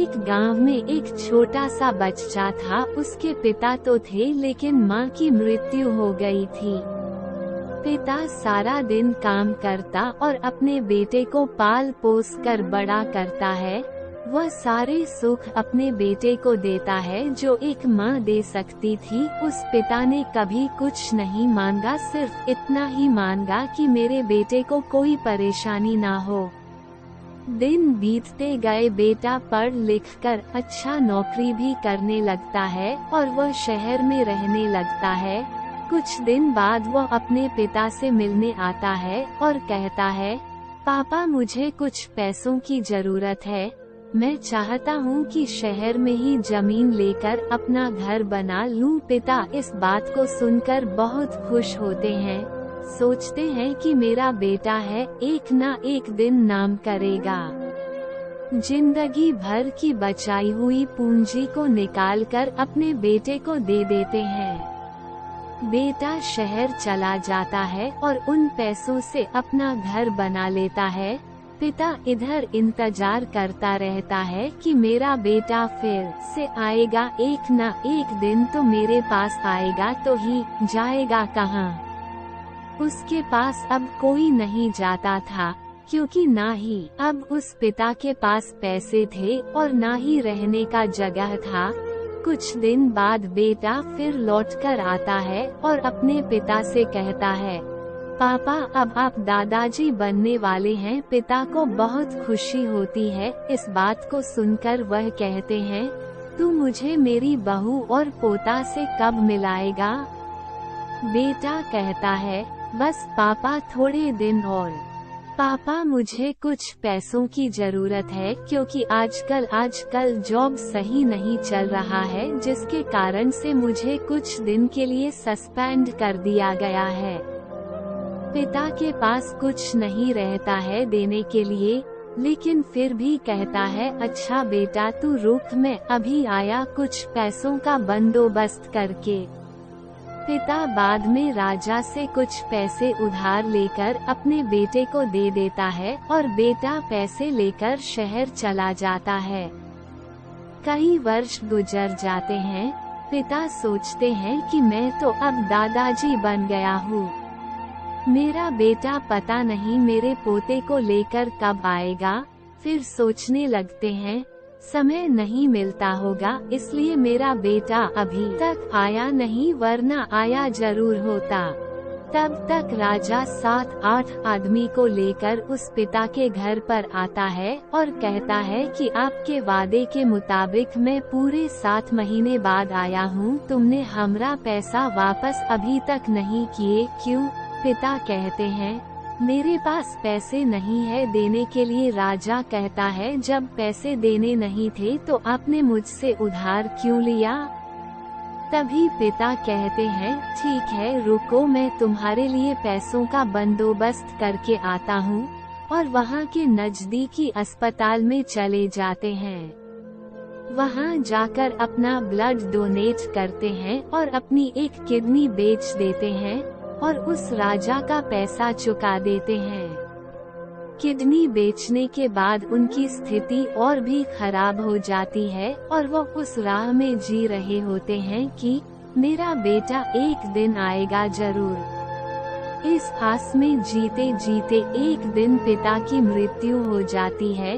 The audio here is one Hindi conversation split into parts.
एक गांव में एक छोटा सा बच्चा था। उसके पिता तो थे लेकिन माँ की मृत्यु हो गई थी। पिता सारा दिन काम करता और अपने बेटे को पाल पोस कर बड़ा करता है। वह सारे सुख अपने बेटे को देता है जो एक माँ दे सकती थी। उस पिता ने कभी कुछ नहीं मांगा, सिर्फ इतना ही मांगा कि मेरे बेटे को कोई परेशानी ना हो। दिन बीतते गए, बेटा पढ़ लिख कर अच्छा नौकरी भी करने लगता है और वह शहर में रहने लगता है। कुछ दिन बाद वह अपने पिता से मिलने आता है और कहता है, पापा मुझे कुछ पैसों की जरूरत है। मैं चाहता हूँ कि शहर में ही जमीन लेकर अपना घर बना लूँ। पिता इस बात को सुनकर बहुत खुश होते हैं। सोचते हैं कि मेरा बेटा है, एक ना एक दिन नाम करेगा। जिंदगी भर की बचाई हुई पूंजी को निकालकर अपने बेटे को दे देते हैं। बेटा शहर चला जाता है और उन पैसों से अपना घर बना लेता है। पिता इधर इंतजार करता रहता है कि मेरा बेटा फिर से आएगा, एक न एक दिन तो मेरे पास आएगा, तो ही जाएगा कहाँ। उसके पास अब कोई नहीं जाता था, क्योंकि ना ही अब उस पिता के पास पैसे थे और ना ही रहने का जगह था। कुछ दिन बाद बेटा फिर लौटकर आता है और अपने पिता से कहता है, पापा अब आप दादाजी बनने वाले हैं। पिता को बहुत खुशी होती है। इस बात को सुनकर वह कहते हैं, तू मुझे मेरी बहू और पोता से कब मिलाएगा। बेटा कहता है, बस पापा थोड़े दिन और। पापा मुझे कुछ पैसों की जरूरत है, क्योंकि आजकल जॉब सही नहीं चल रहा है, जिसके कारण से मुझे कुछ दिन के लिए सस्पेंड कर दिया गया है। पिता के पास कुछ नहीं रहता है देने के लिए, लेकिन फिर भी कहता है, अच्छा बेटा तू रुक, मैं अभी आया कुछ पैसों का बंदोबस्त करके। पिता बाद में राजा से कुछ पैसे उधार लेकर अपने बेटे को दे देता है और बेटा पैसे लेकर शहर चला जाता है। कई वर्ष गुजर जाते हैं। पिता सोचते हैं कि मैं तो अब दादाजी बन गया हूँ। मेरा बेटा पता नहीं मेरे पोते को लेकर कब आएगा। फिर सोचने लगते हैं, समय नहीं मिलता होगा, इसलिए मेरा बेटा अभी तक आया नहीं, वरना आया जरूर होता। तब तक राजा 7-8 आदमी को लेकर उस पिता के घर पर आता है और कहता है कि आपके वादे के मुताबिक मैं पूरे 7 महीने बाद आया हूँ। तुमने हमारा पैसा वापस अभी तक नहीं किए, क्यों? पिता कहते हैं, मेरे पास पैसे नहीं है देने के लिए। राजा कहता है, जब पैसे देने नहीं थे तो आपने मुझसे उधार क्यों लिया? तभी पिता कहते हैं, ठीक है रुको, मैं तुम्हारे लिए पैसों का बंदोबस्त करके आता हूँ। और वहाँ के नजदीकी अस्पताल में चले जाते हैं। वहाँ जाकर अपना ब्लड डोनेट करते हैं और अपनी एक किडनी बेच देते हैं और उस राजा का पैसा चुका देते हैं। किडनी बेचने के बाद उनकी स्थिति और भी खराब हो जाती है और वो उस राह में जी रहे होते हैं कि मेरा बेटा एक दिन आएगा जरूर। इस आस में जीते जीते एक दिन पिता की मृत्यु हो जाती है,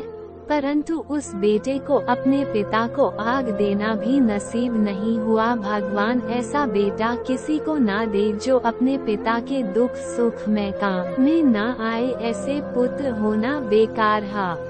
परंतु उस बेटे को अपने पिता को आग देना भी नसीब नहीं हुआ। भगवान ऐसा बेटा किसी को ना दे जो अपने पिता के दुख सुख में काम में ना आए। ऐसे पुत्र होना बेकार है।